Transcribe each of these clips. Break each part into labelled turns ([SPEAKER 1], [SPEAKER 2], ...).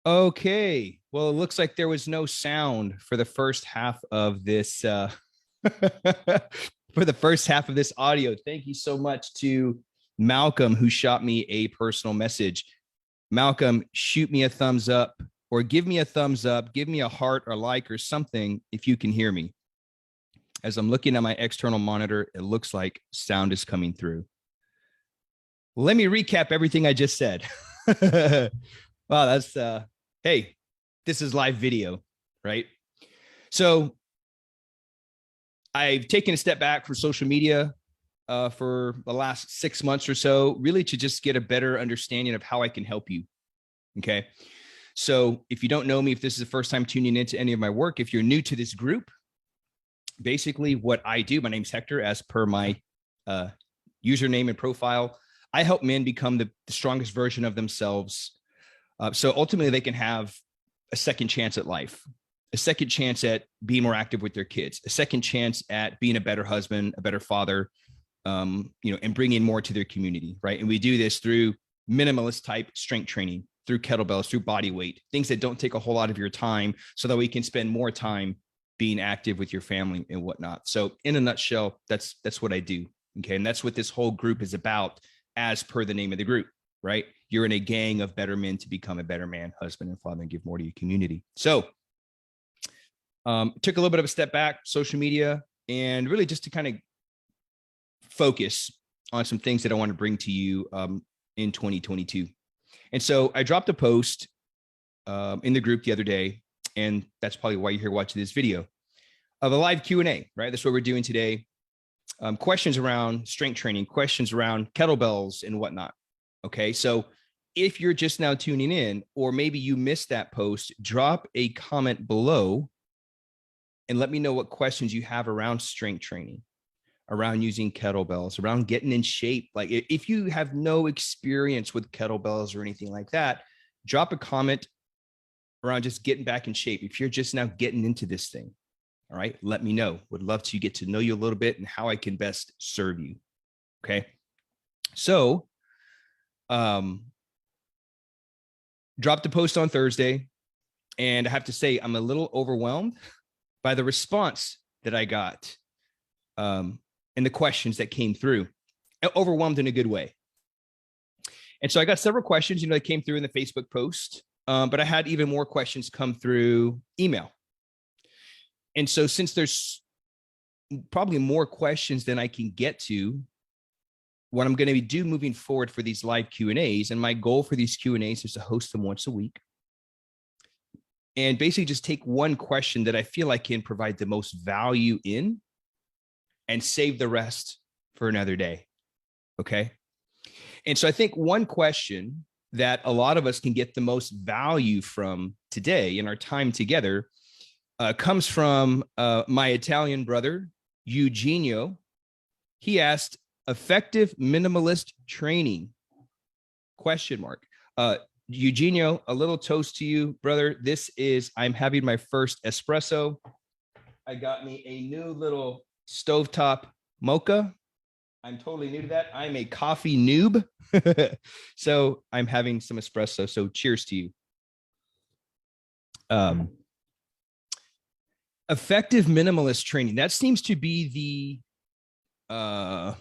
[SPEAKER 1] Okay. Well, it looks like there was no sound for the first half of this for the first half of this audio. Thank you so much to Malcolm who shot me a personal message. Malcolm, shoot me a thumbs up or give me a thumbs up, give me a heart or like or something if you can hear me. As I'm looking at my external monitor, it looks like sound is coming through. Let me recap everything I just said. Wow, that's hey, this is live video, right? So I've taken a step back from social media for the last 6 months or so, really to just get a better understanding of how I can help you. Okay. So if you don't know me, if this is the first time tuning into any of my work, if you're new to this group, basically what I do, my name's Hector, as per my username and profile. I help men become the strongest version of themselves. So ultimately they can have a second chance at life, a second chance at being more active with their kids, a second chance at being a better husband, a better father, and bringing more to their community, right? And we do this through minimalist type strength training, through kettlebells, through body weight, things that don't take a whole lot of your time so that we can spend more time being active with your family and whatnot. So in a nutshell, that's what I do. Okay. And that's what this whole group is about as per the name of the group, right? You're in a gang of better men to become a better man, husband, and father, and give more to your community. So took a little bit of a step back, social media, and really just to kind of focus on some things that I want to bring to you in 2022. And so I dropped a post in the group the other day, and that's probably why you're here watching this video, of a live Q&A, right? That's what we're doing today. Questions around strength training, questions around kettlebells and whatnot. Okay, so if you're just now tuning in, or maybe you missed that post, drop a comment below and let me know what questions you have around strength training, around using kettlebells, around getting in shape. Like if you have no experience with kettlebells or anything like that, drop a comment around just getting back in shape. If you're just now getting into this thing, all right, let me know. Would love to get to know you a little bit and how I can best serve you. Okay. So, dropped a post on Thursday, and I have to say I'm a little overwhelmed by the response that I got and the questions that came through. Overwhelmed in a good way. And so I got several questions, that came through in the Facebook post, but I had even more questions come through email. And so since there's probably more questions than I can get to, what I'm going to do moving forward for these live Q&As, and my goal for these Q&As is to host them once a week, and basically just take one question that I feel I can provide the most value in and save the rest for another day. Okay. And so I think one question that a lot of us can get the most value from today in our time together comes from my Italian brother, Eugenio. He asked, effective minimalist training, ? Eugenio, a little toast to you, brother. I'm having my first espresso. I got me a new little stovetop mocha. I'm totally new to that. I'm a coffee noob. So I'm having some espresso. So cheers to you. Effective minimalist training. That seems to be the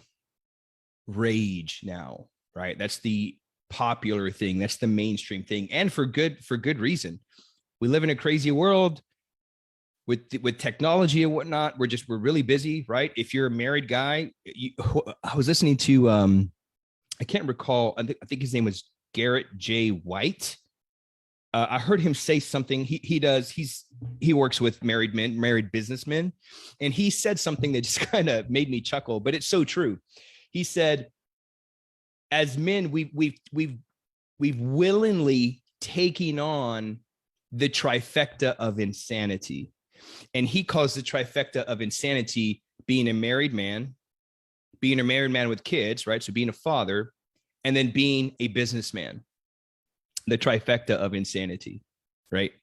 [SPEAKER 1] rage now, right? That's the popular thing. That's the mainstream thing. And for good reason. We live in a crazy world with technology and whatnot. We're really busy, right? If you're a married guy, I was listening to, I can't recall. I think his name was Garrett J. White. I heard him say something. He works with married businessmen, and he said something that just kind of made me chuckle, but it's so true. He said, as men, we've willingly taken on the trifecta of insanity. And he calls the trifecta of insanity being a married man with kids, right? So being a father, and then being a businessman, the trifecta of insanity, right?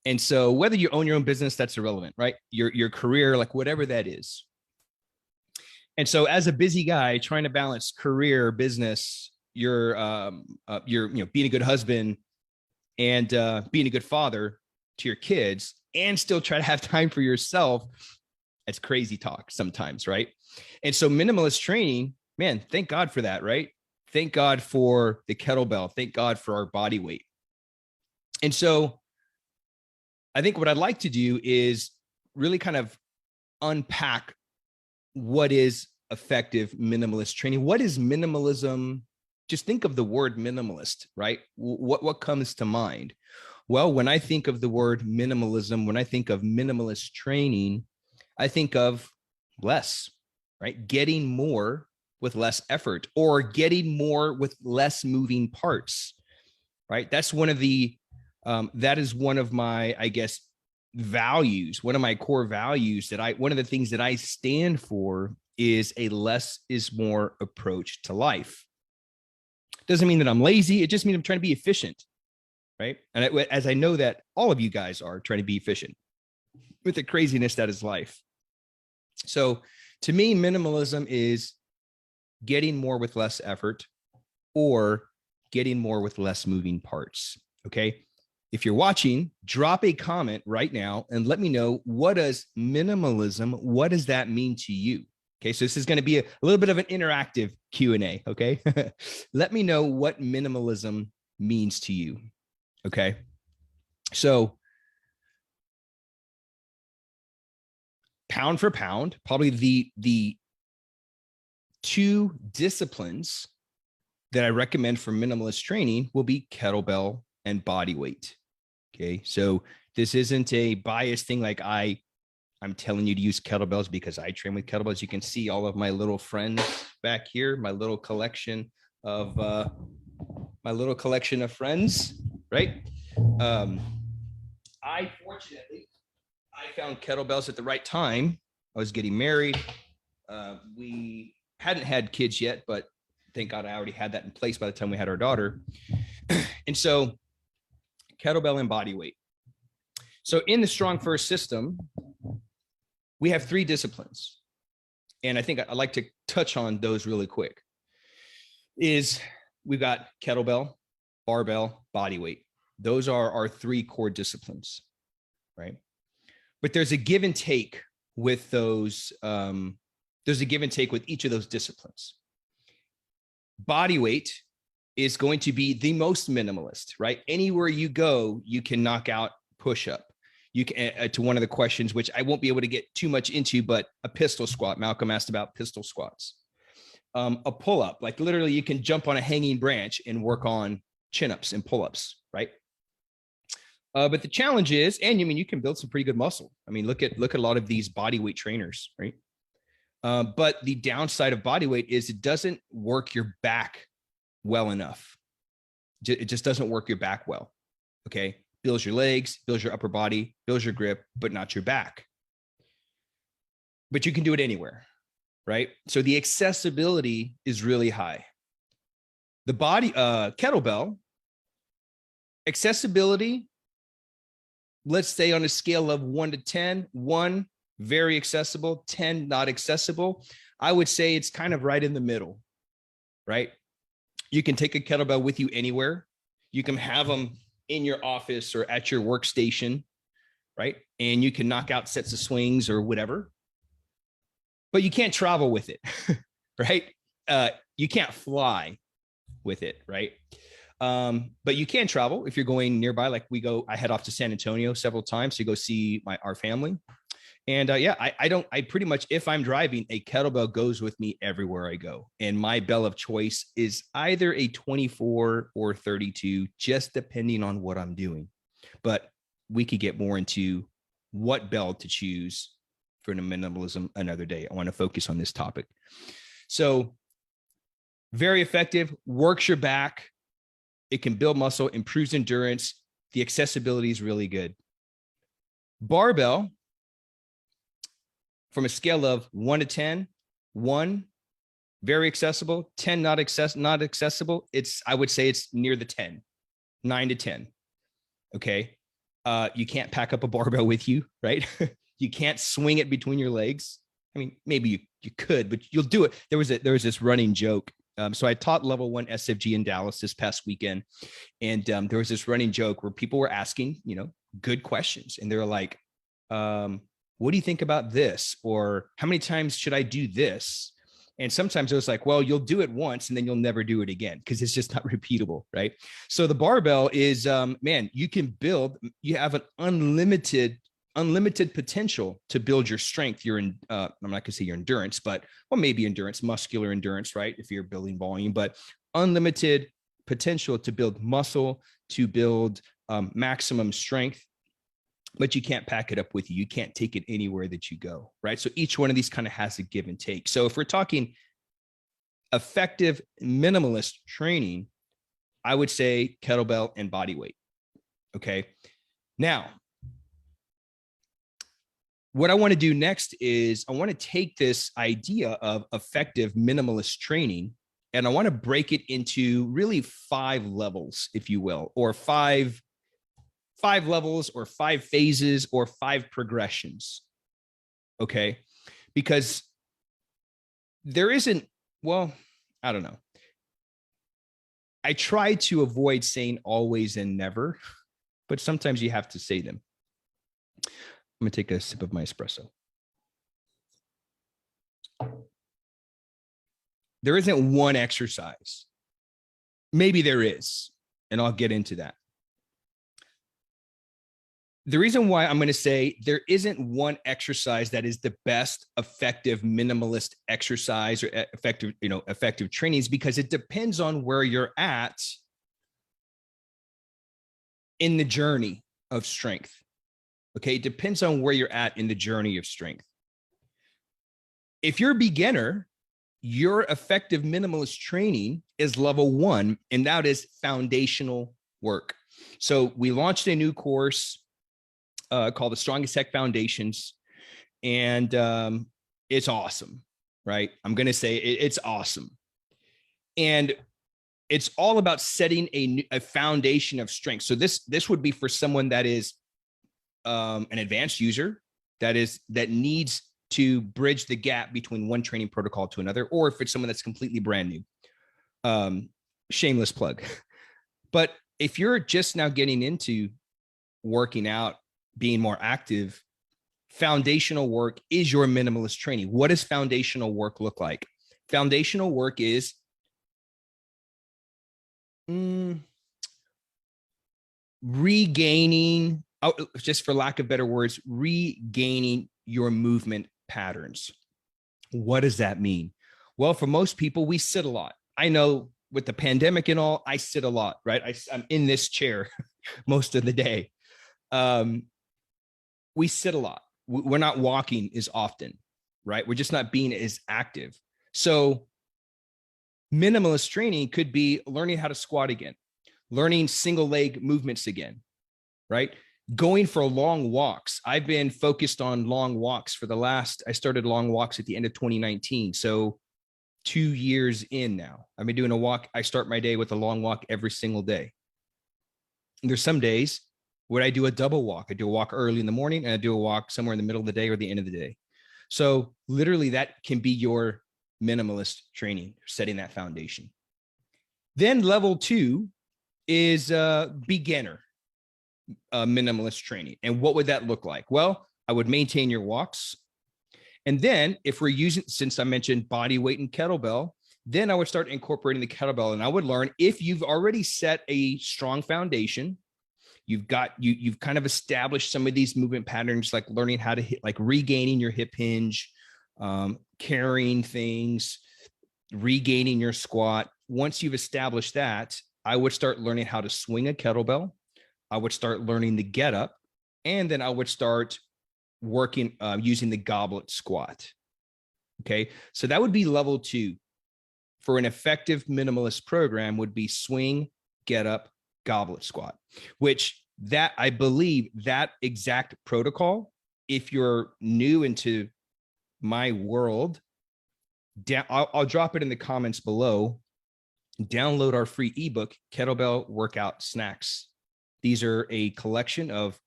[SPEAKER 1] And so whether you own your own business, that's irrelevant, right? Your career, like whatever that is. And so as a busy guy trying to balance career, business, your being a good husband and being a good father to your kids and still try to have time for yourself. That's crazy talk sometimes, right? And so minimalist training, man, thank God for that, right? Thank God for the kettlebell. Thank God for our body weight. And so I think what I'd like to do is really kind of unpack what is effective minimalist training. What is minimalism? Just think of the word minimalist, right? What comes to mind? Well, when I think of the word minimalism, when I think of minimalist training, I think of less, right? Getting more with less effort, or getting more with less moving parts, right? That's one of the, that is one of my, I guess, values, one of my core values one of the things that I stand for is a less is more approach to life. Doesn't mean that I'm lazy. It just means I'm trying to be efficient, right? And as I know that all of you guys are trying to be efficient with the craziness that is life. So to me, minimalism is getting more with less effort, or getting more with less moving parts. Okay. If you're watching, drop a comment right now and let me know, what does minimalism, what does that mean to you? Okay. So this is going to be a little bit of an interactive Q&A. Okay. Let me know what minimalism means to you. Okay. So pound for pound, probably the two disciplines that I recommend for minimalist training will be kettlebell and body weight. Okay. So this isn't a biased thing. Like I'm telling you to use kettlebells because I train with kettlebells. You can see all of my little friends back here, my little collection of friends, right? Fortunately, I found kettlebells at the right time. I was getting married. We hadn't had kids yet, but thank God I already had that in place by the time we had our daughter. And so kettlebell and body weight. So in the Strong First system, we have three disciplines. And I think I'd like to touch on those really quick. We've got kettlebell, barbell, body weight. Those are our three core disciplines, right? But there's a give and take with those. There's a give and take with each of those disciplines. Body weight is going to be the most minimalist, right? Anywhere you go, you can knock out push-up. You can, to one of the questions, which I won't be able to get too much into, but a pistol squat. Malcolm asked about pistol squats. A pull-up, like literally you can jump on a hanging branch and work on chin-ups and pull-ups, right? But the challenge is, and you can build some pretty good muscle. I mean, look at a lot of these body weight trainers, right? But the downside of body weight is it doesn't work your back well enough. It just doesn't work your back well. Okay. Builds your legs, builds your upper body, builds your grip, but not your back. But you can do it anywhere, right? So the accessibility is really high. The kettlebell accessibility, let's say on a scale of 1 to 10, 1 very accessible, 10 not accessible. I would say it's kind of right in the middle, right? You can take a kettlebell with you anywhere. You can have them in your office or at your workstation, right? And you can knock out sets of swings or whatever, but you can't travel with it, right? You can't fly with it, right? But you can travel if you're going nearby. Like I head off to San Antonio several times to go see our family. And I pretty much, if I'm driving, a kettlebell goes with me everywhere I go. And my bell of choice is either a 24 or 32, just depending on what I'm doing. But we could get more into what bell to choose for minimalism another day. I want to focus on this topic. So very effective, works your back. It can build muscle, improves endurance. The accessibility is really good. Barbell, from a scale of 1 to 10, 1, very accessible, 10, not accessible. I would say it's near the 10, 9 to 10. Okay. You can't pack up a barbell with you, right? You can't swing it between your legs. I mean, maybe you could, but you'll do it. There was this running joke So I taught level 1 SFG in Dallas this past weekend. And there was this running joke where people were asking, good questions. And they're like, what do you think about this? Or how many times should I do this? And sometimes it was like, well, you'll do it once and then you'll never do it again because it's just not repeatable, right? So the barbell is, you can build, you have an unlimited potential to build your strength. I'm not going to say your endurance, but maybe endurance, muscular endurance, right? If you're building volume, but unlimited potential to build muscle, to build maximum strength, but you can't pack it up with you. You can't take it anywhere that you go, right? So each one of these kind of has a give and take. So if we're talking effective minimalist training, I would say kettlebell and body weight. Okay. Now, what I want to do next is I want to take this idea of effective minimalist training and I want to break it into really 5 levels, if you will, or five levels or 5 phases or 5 progressions. Okay. Because there isn't, I don't know. I try to avoid saying always and never, but sometimes you have to say them. I'm going to take a sip of my espresso. There isn't one exercise. Maybe there is, and I'll get into that. The reason why I'm going to say there isn't one exercise that is the best effective minimalist exercise or effective training is because it depends on where you're at in the journey of strength. Okay, it depends on where you're at in the journey of strength. If you're a beginner, your effective minimalist training is level 1, and that is foundational work. So we launched a new course called the Strongest Tech Foundations, and it's awesome, right? I'm going to say it's awesome. And it's all about setting a foundation of strength. So this would be for someone that is an advanced user that needs to bridge the gap between one training protocol to another, or if it's someone that's completely brand new. Shameless plug. But if you're just now getting into working out, being more active, foundational work is your minimalist training. What does foundational work look like? Foundational work is regaining, just for lack of better words, regaining your movement patterns. What does that mean? Well, for most people, we sit a lot. I know with the pandemic and all, I sit a lot, right? I'm in this chair most of the day. We sit a lot. We're not walking as often, right? We're just not being as active. So minimalist training could be learning how to squat again, learning single leg movements again, right? Going for long walks. I've been focused on long walks I started long walks at the end of 2019. So 2 years in now, I've been doing a walk. I start my day with a long walk every single day. And there's some days where I do a double walk. I do a walk early in the morning and I do a walk somewhere in the middle of the day or the end of the day. So literally that can be your minimalist training, setting that foundation. Then level 2 is beginner minimalist training. And what would that look like? Well, I would maintain your walks. And then if we're using, since I mentioned body weight and kettlebell, then I would start incorporating the kettlebell and I would learn if you've already set a strong foundation, you've kind of established some of these movement patterns, like learning how to hit, like regaining your hip hinge, carrying things, regaining your squat. Once you've established that, I would start learning how to swing a kettlebell. I would start learning the get up, and then I would start working using the goblet squat. Okay. So that would be level 2 for an effective minimalist program would be swing, get up, goblet squat, which that I believe that exact protocol, if you're new into my world, I'll drop it in the comments below. Download our free ebook, Kettlebell Workout Snacks. These are a collection of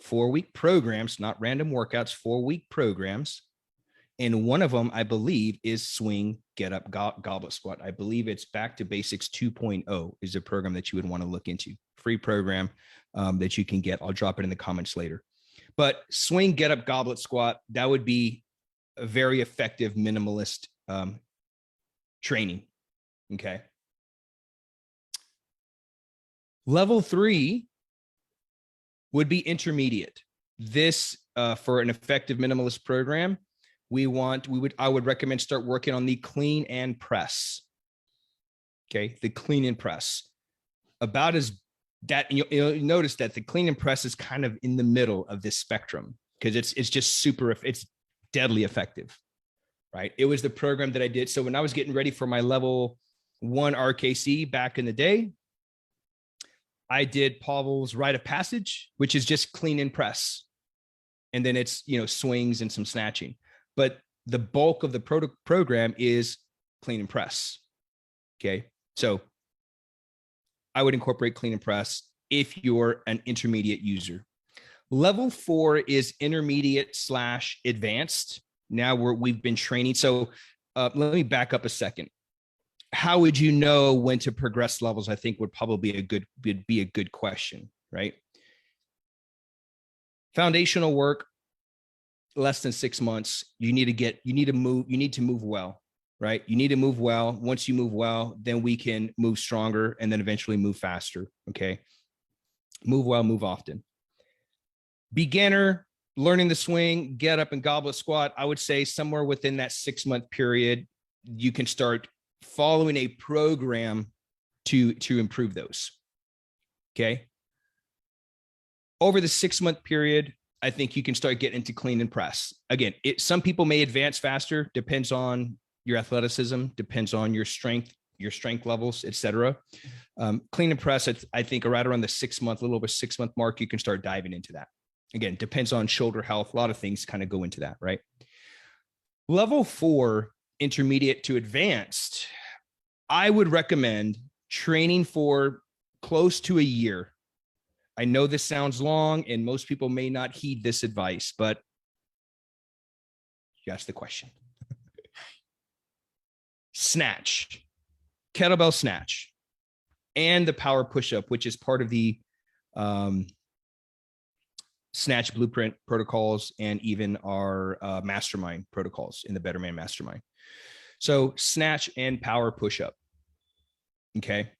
[SPEAKER 1] 4-week programs, not random workouts, 4-week programs. And one of them, I believe, is Swing Get Up Goblet Squat. I believe it's Back to Basics 2.0 is a program that you would want to look into. Free program that you can get. I'll drop it in the comments later. But Swing Get Up Goblet Squat, that would be a very effective minimalist training. Okay. Level 3 would be intermediate. This for an effective minimalist program, I would recommend start working on the clean and press. Okay, the clean and press. About as that, you'll notice that the clean and press is kind of in the middle of this spectrum because it's just it's deadly effective, right? It was the program that I did. So when I was getting ready for my level 1 RKC back in the day, I did Pavel's Rite of Passage, which is just clean and press. And then it's, swings and some snatching. But the bulk of the program is clean and press. Okay. So I would incorporate clean and press if you're an intermediate user. Level 4 is intermediate / advanced. Now we've been training. So let me back up a second. How would you know when to progress levels? I think would probably be a good question, right? Foundational work, less than 6 months. You need to move well, right? You need to move well. Once you move well, then we can move stronger and then eventually move faster. Okay. Move well, move often. Beginner, learning the swing, get up and goblet squat. I would say somewhere within that 6-month period, you can start following a program to improve those. Okay. Over the 6-month period, I think you can start getting into clean and press. Again, some people may advance faster, depends on your athleticism, depends on your strength levels, etc. Clean and press, I think right around the 6-month, a little over 6-month mark, you can start diving into that. Again, depends on shoulder health. A lot of things kind of go into that, right? Level 4, intermediate to advanced, I would recommend training for close to a year. I know this sounds long and most people may not heed this advice, but you asked the question. Snatch, kettlebell snatch, and the power push-up, which is part of the snatch blueprint protocols and even our mastermind protocols in the Better Man Mastermind. So snatch and power push-up. Okay.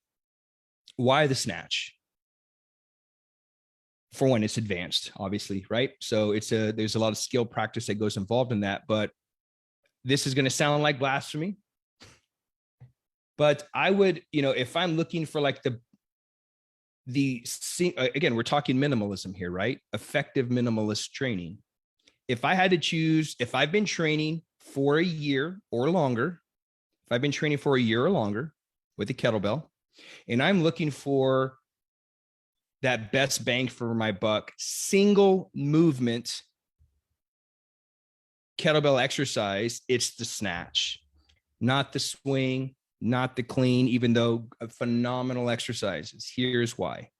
[SPEAKER 1] Why the snatch? For one, it's advanced, obviously, right? So there's a lot of skill practice that goes involved in that, but this is going to sound like blasphemy. But I would, if I'm looking for like again, we're talking minimalism here, right? Effective minimalist training. If I had to choose, if I've been training for a year or longer, with a kettlebell, and I'm looking for that best bang for my buck, single movement kettlebell exercise, it's the snatch, not the swing, not the clean, even though phenomenal exercises. Here's why.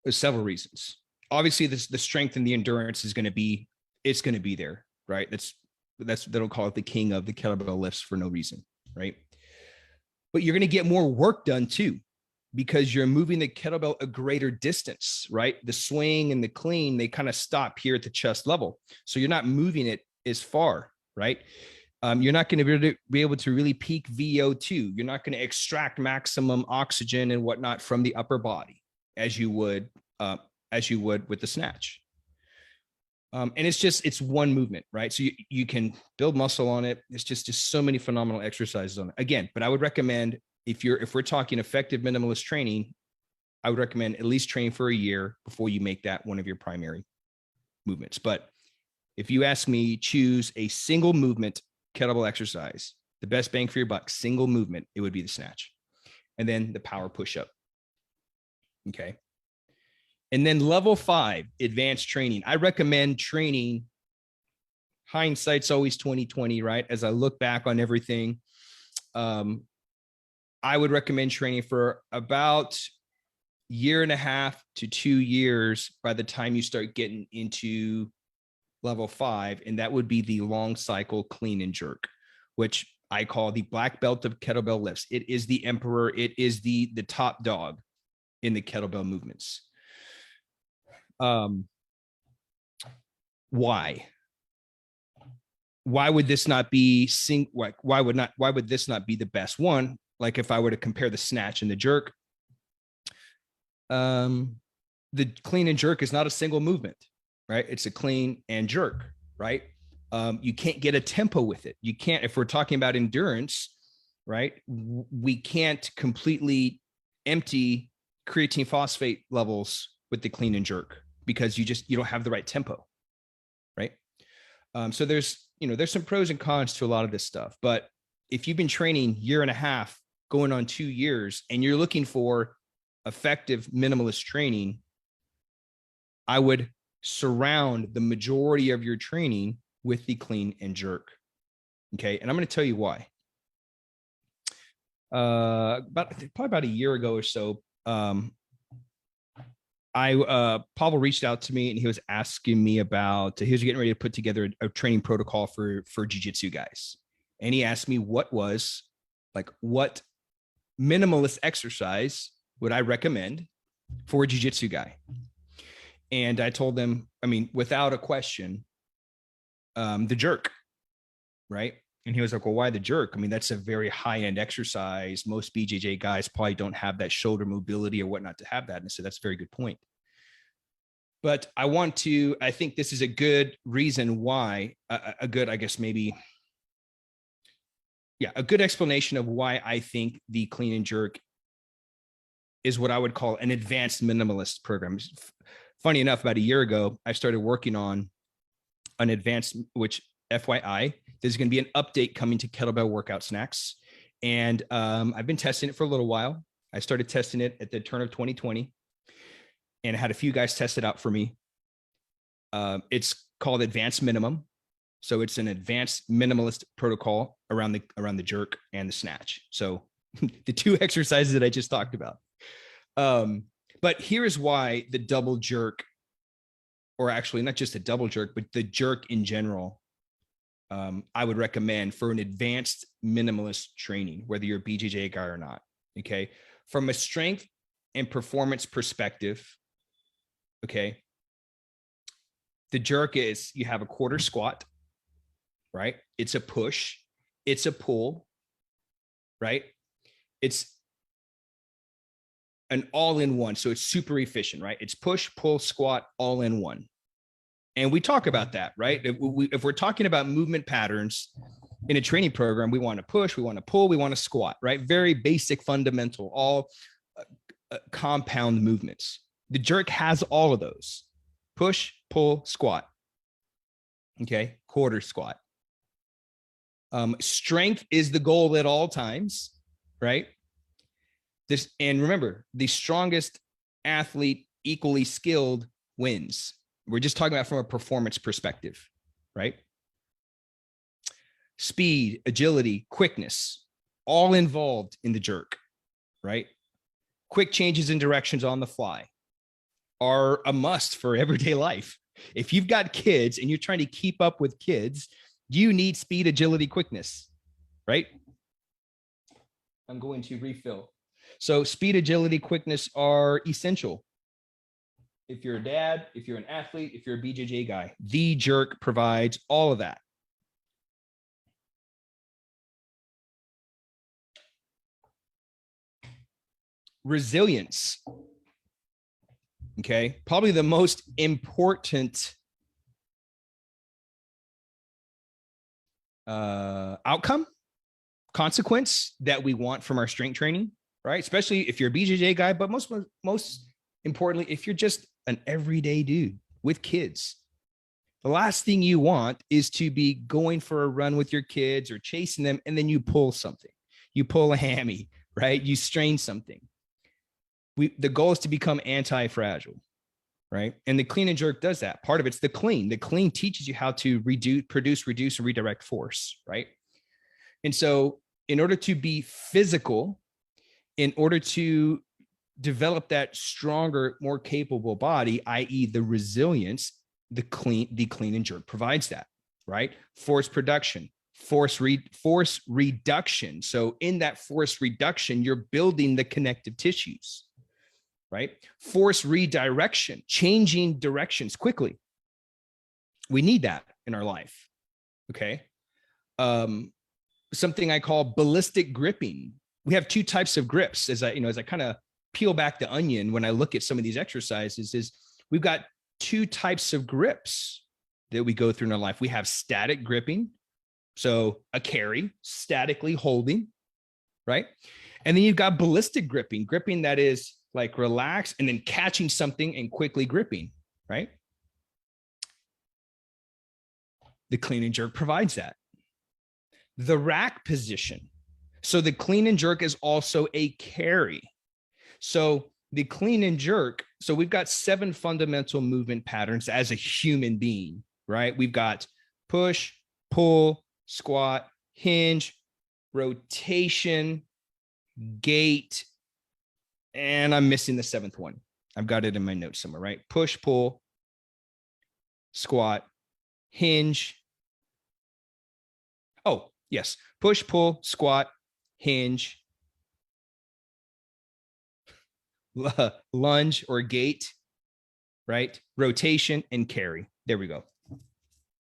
[SPEAKER 1] There's several reasons. Obviously, the strength and the endurance is going to be there, right? They don't call it the king of the kettlebell lifts for no reason, right? But you're going to get more work done too, because you're moving the kettlebell a greater distance, right? The swing and the clean, they kind of stop here at the chest level. So you're not moving it as far, right? You're not going to be able to really peak VO2. You're not going to extract maximum oxygen and whatnot from the upper body as you would with the snatch. And it's one movement, right? So you can build muscle on it. It's just so many phenomenal exercises on it. Again, but I would recommend if we're talking effective minimalist training, I would recommend at least train for a year before you make that one of your primary movements. But if you ask me, choose a single movement kettlebell exercise, the best bang for your buck, single movement, it would be the snatch. And then the power push-up. Okay. And then level 5, advanced training. I recommend training. Hindsight's always 20/20, right? As I look back on everything, I would recommend training for about 1.5 to 2 years by the time you start getting into level 5, and that would be the long cycle clean and jerk, which I call the black belt of kettlebell lifts. It is the emperor. It is the top dog in the kettlebell movements. Why? Why would this not be why would this not be the best one? Like if I were to compare the snatch and the jerk, the clean and jerk is not a single movement, right? It's a clean and jerk, right? You can't get a tempo with it. You can't, if we're talking about endurance, right? We can't completely empty creatine phosphate levels with the clean and jerk because you don't have the right tempo, right? So there's some pros and cons to a lot of this stuff, but if you've been training year and a half, going on 2 years, and you're looking for effective minimalist training, I would surround the majority of your training with the clean and jerk. Okay. And I'm going to tell you why. Probably about a year ago or so, Pavel reached out to me and he was asking me about, he was getting ready to put together a training protocol for jiu-jitsu guys. And he asked me what minimalist exercise would I recommend for a jiu-jitsu guy? And I told them, without a question, the jerk, right? And he was like, well, why the jerk? That's a very high-end exercise. Most BJJ guys probably don't have that shoulder mobility or whatnot to have that. And so that's a very good point. But I think this is a good reason why, a good explanation of why I think the clean and jerk is what I would call an advanced minimalist program. Funny enough, about a year ago, I started working on an advanced, which FYI, there's going to be an update coming to kettlebell workout snacks. And I've been testing it for a little while. I started testing it at the turn of 2020 and I had a few guys test it out for me. It's called Advanced Minimum. So it's an advanced minimalist protocol around the jerk and the snatch. So the two exercises that I just talked about. But here's why the double jerk, or actually not just a double jerk, but the jerk in general, I would recommend for an advanced minimalist training, whether you're a BJJ guy or not. Okay. From a strength and performance perspective. Okay. The jerk is, you have a quarter squat, right? It's a push. It's a pull, right? It's an all-in-one. So it's super efficient, right? It's push, pull, squat, all in one. And we talk about that, right? If we're talking about movement patterns in a training program, we want to push, we want to pull, we want to squat, right? Very basic, fundamental, all compound movements. The jerk has all of those: push, pull, squat. Okay. Quarter squat. Strength is the goal at all times, right? And remember, the strongest athlete, equally skilled, wins. We're just talking about from a performance perspective, right? Speed, agility, quickness, all involved in the jerk, right? Quick changes in directions on the fly are a must for everyday life. If you've got kids and you're trying to keep up with kids, you need speed, agility, quickness, right? I'm going to refill. So speed, agility, quickness are essential. If you're a dad, if you're an athlete, if you're a BJJ guy, the jerk provides all of that. Resilience. Okay. Probably the most important outcome, consequence that we want from our strength training, right? Especially if you're a BJJ guy, but most importantly, if you're just an everyday dude with kids. The last thing you want is to be going for a run with your kids or chasing them, and then you pull something. You pull a hammy, right? You strain something. The goal is to become anti-fragile, right? And the clean and jerk does that. Part of it's the clean. The clean teaches you how to produce, reduce, and redirect force, right? And so in order to be physical, in order to develop that stronger, more capable body, i.e. the resilience, the clean and jerk provides that, right? Force production, force reduction. So in that force reduction, you're building the connective tissues, right? Force redirection, changing directions quickly. We need that in our life. Okay. Something I call ballistic gripping. We have two types of grips. As I kind of peel back the onion, when I look at some of these exercises, is we've got two types of grips that we go through in our life. We have static gripping. So a carry, statically holding, right? And then you've got ballistic gripping that is like relax and then catching something and quickly gripping, right? The clean and jerk provides that. The rack position. So the clean and jerk is also a carry. So the clean and jerk, so we've got 7 fundamental movement patterns as a human being, right? We've got push, pull, squat, hinge, rotation, gait, and I'm missing the 7th one. I've got it in my notes somewhere, right? Push, pull, squat, hinge. Oh, yes. Push, pull, squat, hinge, lunge or gait, right? Rotation and carry. There we go.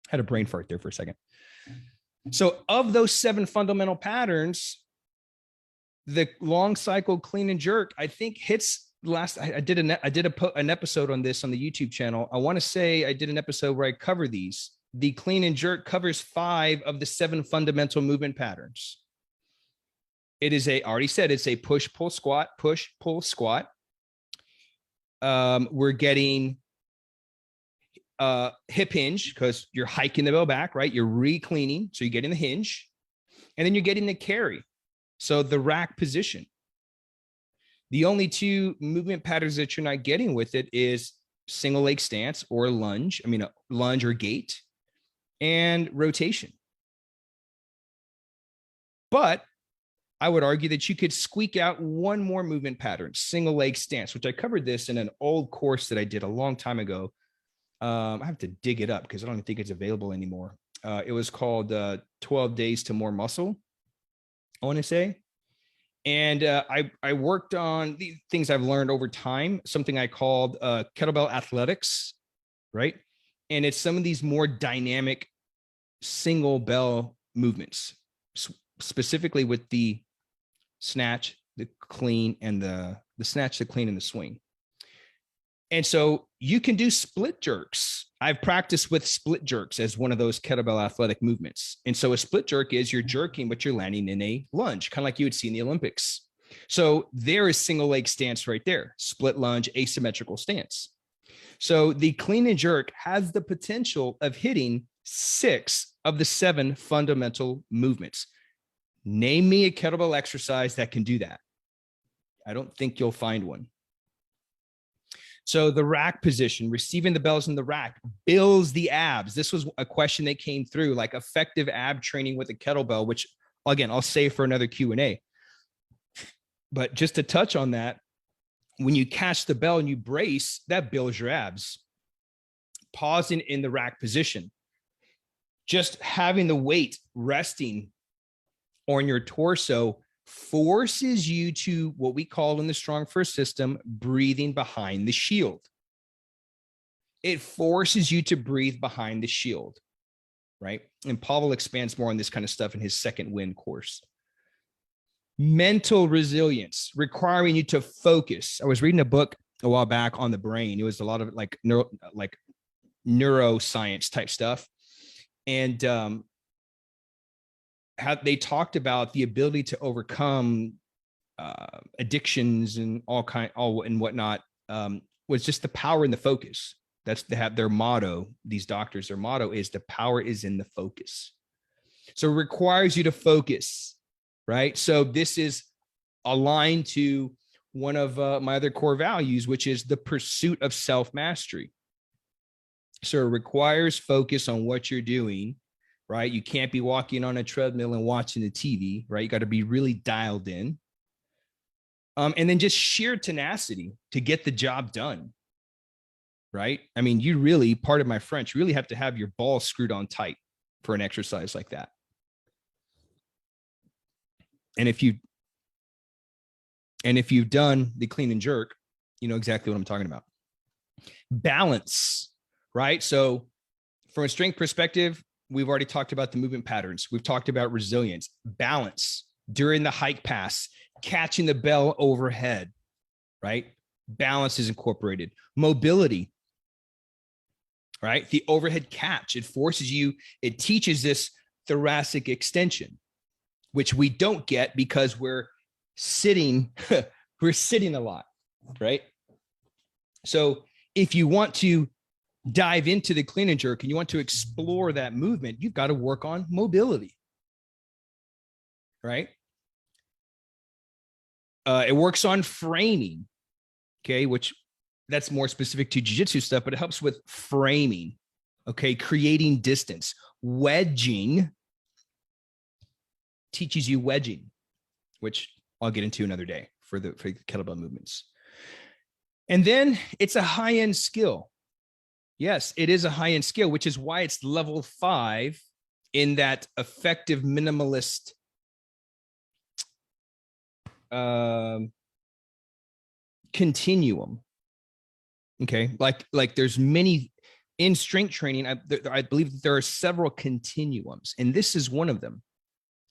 [SPEAKER 1] Had a brain fart there for a second. So of those 7 fundamental patterns, the long cycle clean and jerk, I think hits last. I did an episode on this on the YouTube channel. I want to say I did an episode where I cover these. The clean and jerk covers 5 of the 7 fundamental movement patterns. It is I already said it's a push, pull, squat, push, pull, squat. We're getting hip hinge because you're hiking the bell back, right? You're re-cleaning. So you're getting the hinge and then you're getting the carry. So the rack position. The only 2 movement patterns that you're not getting with it is single leg stance or lunge. Lunge or gait and rotation. But I would argue that you could squeak out one more movement pattern, single leg stance, which I covered this in an old course that I did a long time ago. I have to dig it up because I don't even think it's available anymore. It was called 12 Days to More Muscle, I want to say. And I worked on the things I've learned over time, something I called kettlebell athletics, right? And it's some of these more dynamic single bell movements, specifically with the snatch, the clean, and the snatch, the clean, and the swing. And so you can do split jerks. I've practiced with split jerks as one of those kettlebell athletic movements. And so a split jerk is you're jerking, but you're landing in a lunge, kind of like you would see in the Olympics. So there is single leg stance right there, split lunge, asymmetrical stance. So the clean and jerk has the potential of hitting 6 of the 7 fundamental movements. Name me a kettlebell exercise that can do that. I don't think you'll find one. So the rack position, receiving the bells in the rack, builds the abs. This was a question that came through, like effective ab training with a kettlebell, which again, I'll save for another Q&A. But just to touch on that, when you catch the bell and you brace, that builds your abs. Pausing in the rack position, just having the weight resting on your torso forces you to what we call in the strong first system, breathing behind the shield. It forces you to breathe behind the shield, right? And Pavel expands more on this kind of stuff in his Second Wind course. Mental resilience, requiring you to focus. I was reading a book a while back on the brain. It was a lot of like neuroscience type stuff. And how they talked about the ability to overcome addictions and all and whatnot, was just the power and the focus. That's they have their motto. These doctors, their motto is the power is in the focus. So it requires you to focus, right? So this is aligned to one of my other core values, which is the pursuit of self-mastery. So it requires focus on what you're doing, right? You can't be walking on a treadmill and watching the TV, right? You got to be really dialed in. And then just sheer tenacity to get the job done. right? I mean, you really, pardon my French, you really have to have your balls screwed on tight for an exercise like that. And if you've done the clean and jerk, you know exactly what I'm talking about. Balance, right? So from a strength perspective, we've already talked about the movement patterns. We've talked about resilience, balance during the hike pass, catching the bell overhead, right? Balance is incorporated. Mobility, right? The overhead catch, it forces you, it teaches this thoracic extension, which we don't get because we're sitting, we're sitting a lot, right? So if you want to dive into the clean and jerk and you want to explore that movement, you've got to work on mobility, right? It works on framing, okay, which that's more specific to jiu-jitsu stuff, but it helps with framing, okay, creating distance. Wedging teaches you wedging, which I'll get into another day for the kettlebell movements. And then it's a high-end skill. Yes, it is a high-end skill, which is why it's level 5 in that effective minimalist continuum. Okay, like there's many in strength training. I believe that there are several continuums, and this is one of them.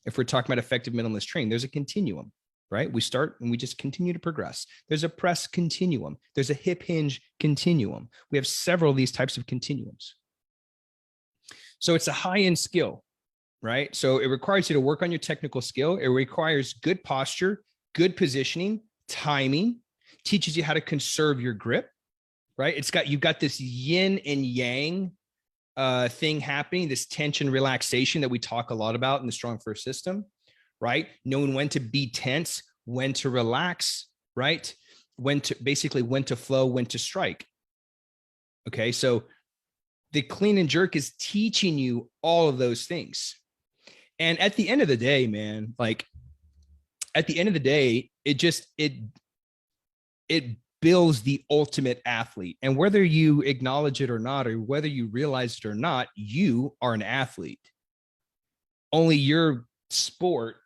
[SPEAKER 1] If we're talking about effective minimalist training, there's a continuum, right? We start and we just continue to progress. There's a press continuum. There's a hip hinge continuum. We have several of these types of continuums. So it's a high-end skill, right? So it requires you to work on your technical skill. It requires good posture, good positioning, timing, teaches you how to conserve your grip, right? You've got this yin and yang thing happening, this tension relaxation that we talk a lot about in the strong first system, right? Knowing when to be tense, when to relax, right? When to flow, when to strike. Okay. So the clean and jerk is teaching you all of those things. And at the end of the day, man, like at the end of the day, it builds the ultimate athlete. And whether you acknowledge it or not, or whether you realize it or not, you are an athlete. Only your sport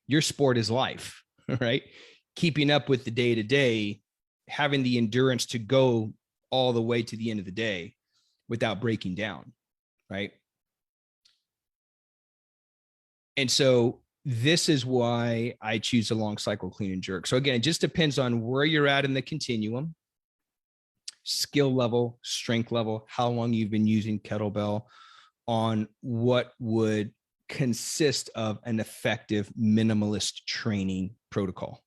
[SPEAKER 1] is life, right? Keeping up with the day to day, having the endurance to go all the way to the end of the day without breaking down, right? And so this is why I choose a long cycle clean and jerk. So again, it just depends on where you're at in the continuum, skill level, strength level, how long you've been using kettlebell, on what would consist of an effective minimalist training protocol.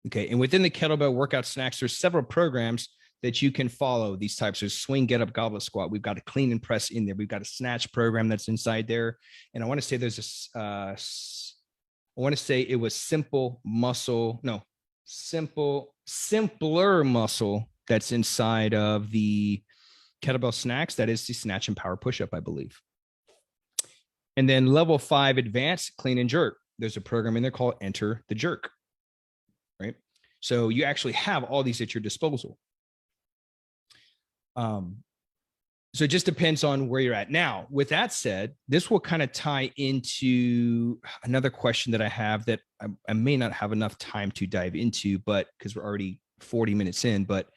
[SPEAKER 1] Okay. And within the kettlebell workout snacks, there's several programs that you can follow these types of swing, get up, goblet squat. We've got a clean and press in there. We've got a snatch program that's inside there. And I want to say there's I want to say it was simpler muscle that's inside of the kettlebell snacks. That is the snatch and power push-up, I believe. And then level 5 advanced clean and jerk. There's a program in there called Enter the Jerk, right? So you actually have all these at your disposal. So it just depends on where you're at. Now, with that said, this will kind of tie into another question that I have that I may not have enough time to dive into, but because we're already 40 minutes in, but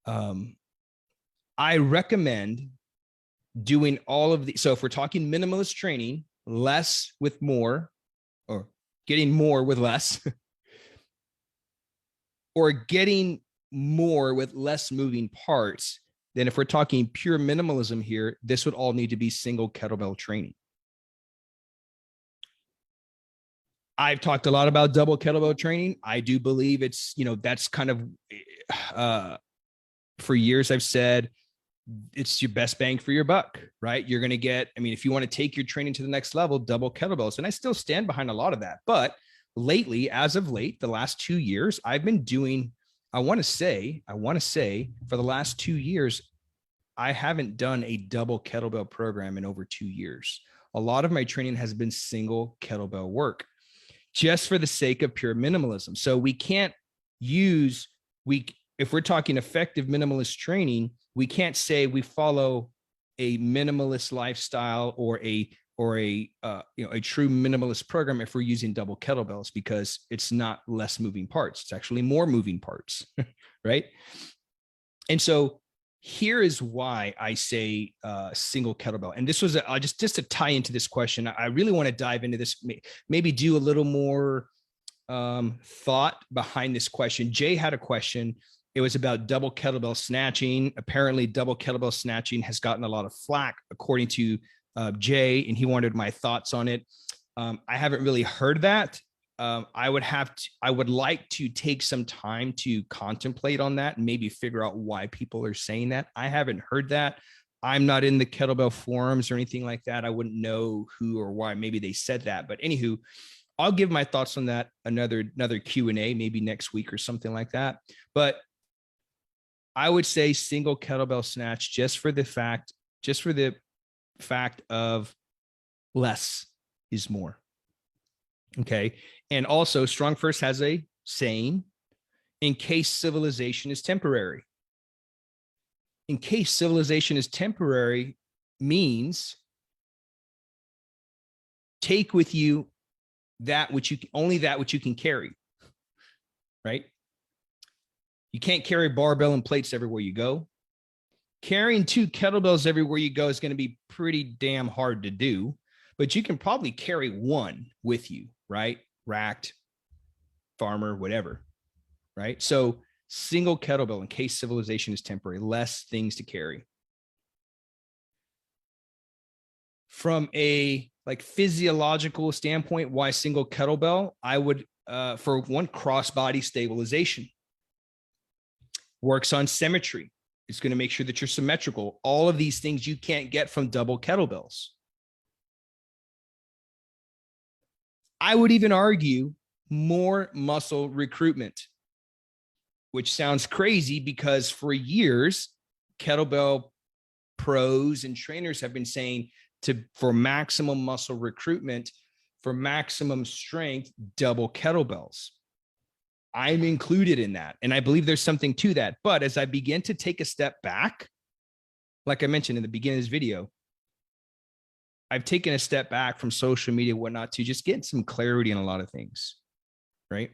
[SPEAKER 1] I recommend doing all of the, so if we're talking minimalist training, less with more, or getting more with less, or getting more with less moving parts, then if we're talking pure minimalism here, this would all need to be single kettlebell training. I've talked a lot about double kettlebell training. I do believe it's, that's kind of, for years I've said it's your best bang for your buck, right? You're going to get, if you want to take your training to the next level, double kettlebells. And I still stand behind a lot of that. But lately, as of late, the last 2 years, I've been doing, I want to say for the last 2 years, I haven't done a double kettlebell program in over 2 years. A lot of my training has been single kettlebell work, just for the sake of pure minimalism. So we can't use, if we're talking effective minimalist training, we can't say we follow a minimalist lifestyle or a a true minimalist program if we're using double kettlebells, because it's not less moving parts. It's actually more moving parts, right? And so here is why I say single kettlebell. And this was just to tie into this question. I really want to dive into this, maybe do a little more thought behind this question. Jay had a question. It was about double kettlebell snatching. Apparently, double kettlebell snatching has gotten a lot of flack, according to Jay, and he wanted my thoughts on it. I haven't really heard that. I would like to take some time to contemplate on that and maybe figure out why people are saying that. I haven't heard that. I'm not in the kettlebell forums or anything like that. I wouldn't know who or why maybe they said that. But anywho, I'll give my thoughts on that another Q&A, maybe next week or something like that. But I would say single kettlebell snatch just for the fact of less is more. Okay. And also, Strong First has a saying, in case civilization is temporary. In case civilization is temporary means take with you that which you can carry, right? You can't carry barbell and plates everywhere you go. Carrying 2 kettlebells everywhere you go is going to be pretty damn hard to do, but you can probably carry one with you, right? Racked, farmer, whatever, right? So single kettlebell in case civilization is temporary, less things to carry. From a physiological standpoint, why single kettlebell? I would, for one, cross-body stabilization. Works on symmetry. It's going to make sure that you're symmetrical. All of these things you can't get from double kettlebells. I would even argue more muscle recruitment, which sounds crazy because for years, kettlebell pros and trainers have been saying for maximum muscle recruitment, for maximum strength, double kettlebells. I'm included in that. And I believe there's something to that. But as I begin to take a step back, like I mentioned in the beginning of this video, I've taken a step back from social media, whatnot, to just get some clarity on a lot of things, right?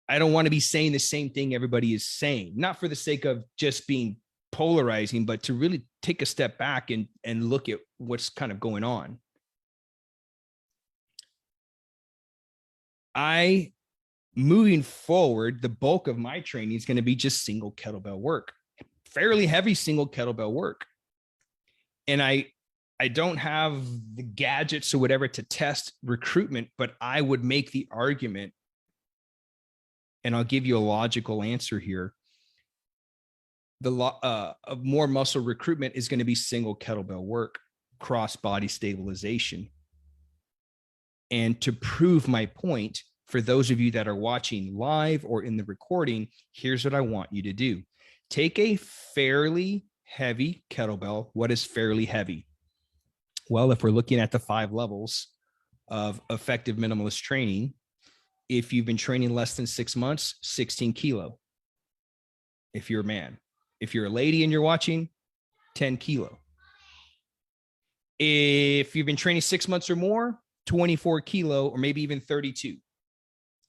[SPEAKER 1] I don't want to be saying the same thing everybody is saying, not for the sake of just being polarizing, but to really take a step back and look at what's kind of going on. Moving forward, the bulk of my training is going to be just single kettlebell work, fairly heavy single kettlebell work. And I don't have the gadgets or whatever to test recruitment, but I would make the argument, and I'll give you a logical answer here. Of more muscle recruitment is going to be single kettlebell work, cross body stabilization. And to prove my point, for those of you that are watching live or in the recording, here's what I want you to do. Take a fairly heavy kettlebell. What is fairly heavy? Well, if we're looking at the 5 levels of effective minimalist training, if you've been training less than 6 months, 16 kilo. If you're a man. If you're a lady and you're watching, 10 kilo. If you've been training 6 months or more, 24 kilo, or maybe even 32.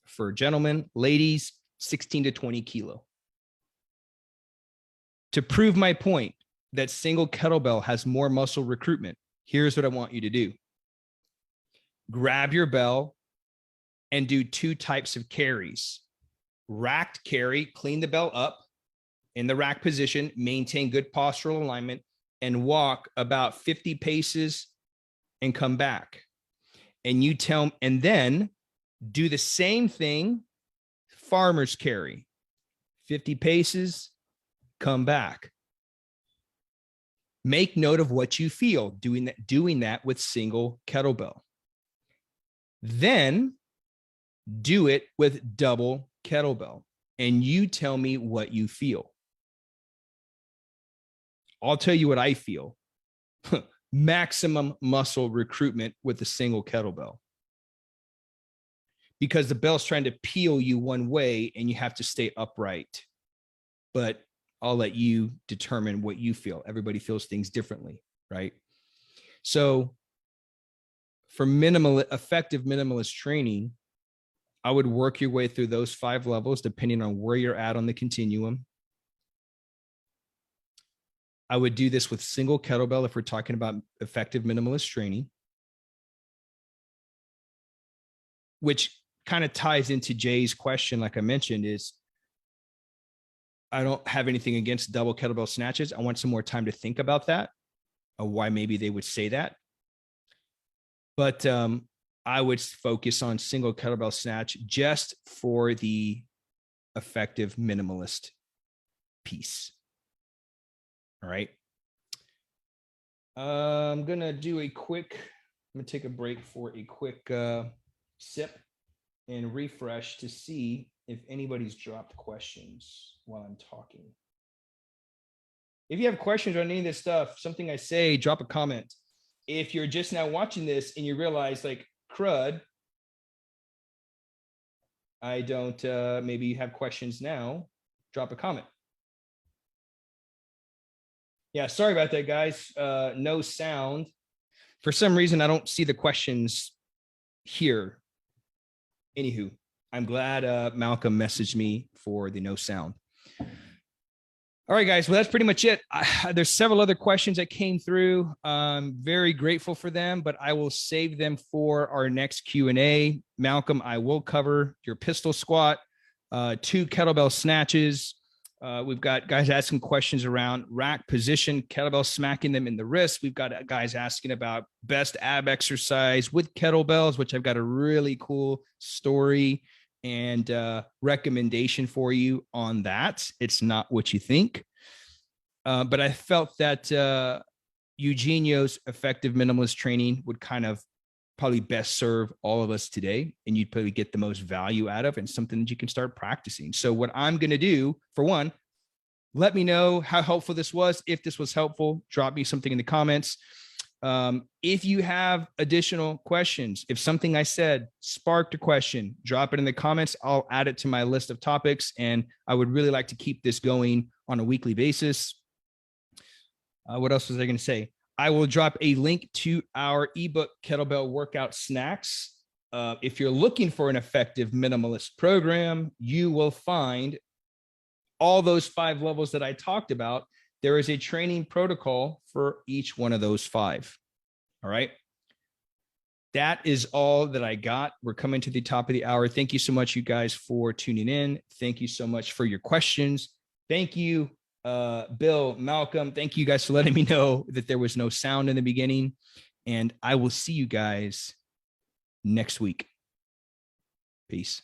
[SPEAKER 1] For gentlemen, ladies, 16 to 20 kilo. To prove my point that single kettlebell has more muscle recruitment, here's what I want you to do. Grab your bell and do 2 types of carries. Racked carry, clean the bell up in the rack position, maintain good postural alignment, and walk about 50 paces and come back. And then do the same thing, farmer's carry, 50 paces, come back. Make note of what you feel doing that with single kettlebell. Then do it with double kettlebell, and you tell me what you feel. I'll tell you what I feel. Maximum muscle recruitment with a single kettlebell. because the bell's trying to peel you one way and you have to stay upright. But I'll let you determine what you feel. Everybody feels things differently, right? So for effective minimalist training, I would work your way through those 5 levels, depending on where you're at on the continuum. I would do this with single kettlebell if we're talking about effective minimalist training, which kind of ties into Jay's question, like I mentioned, is I don't have anything against double kettlebell snatches. I want some more time to think about that, or why maybe they would say that. But I would focus on single kettlebell snatch just for the effective minimalist piece. All right. I'm going to take a break for a quick sip and refresh to see if anybody's dropped questions while I'm talking. If you have questions on any of this stuff, something I say, drop a comment. If you're just now watching this and you realize, like, crud, I don't, maybe you have questions now, drop a comment. Yeah, sorry about that, guys. No sound. For some reason, I don't see the questions here. Anywho, I'm glad Malcolm messaged me for the no sound. All right, guys. Well, that's pretty much it. There's several other questions that came through. I'm very grateful for them, but I will save them for our next Q&A. Malcolm, I will cover your pistol squat, 2 kettlebell snatches. We've got guys asking questions around rack position, kettlebell smacking them in the wrist. We've got guys asking about best ab exercise with kettlebells, which I've got a really cool story and recommendation for you on that. It's not what you think. But I felt that Eugenio's effective minimalist training would kind of probably best serve all of us today, and you'd probably get the most value out of, and something that you can start practicing. So what I'm going to do, for one, let me know how helpful this was. If this was helpful, drop me something in the comments. If you have additional questions, if something I said sparked a question, drop it in the comments. I'll add it to my list of topics, and I would really like to keep this going on a weekly basis. What else was I going to say? I will drop a link to our ebook, Kettlebell Workout Snacks. If you're looking for an effective minimalist program, you will find all those 5 levels that I talked about. There is a training protocol for each one of those 5. All right. That is all that I got. We're coming to the top of the hour. Thank you so much, you guys, for tuning in. Thank you so much for your questions. Thank you, Bill, Malcolm. Thank you guys for letting me know that there was no sound in the beginning. And I will see you guys next week. Peace.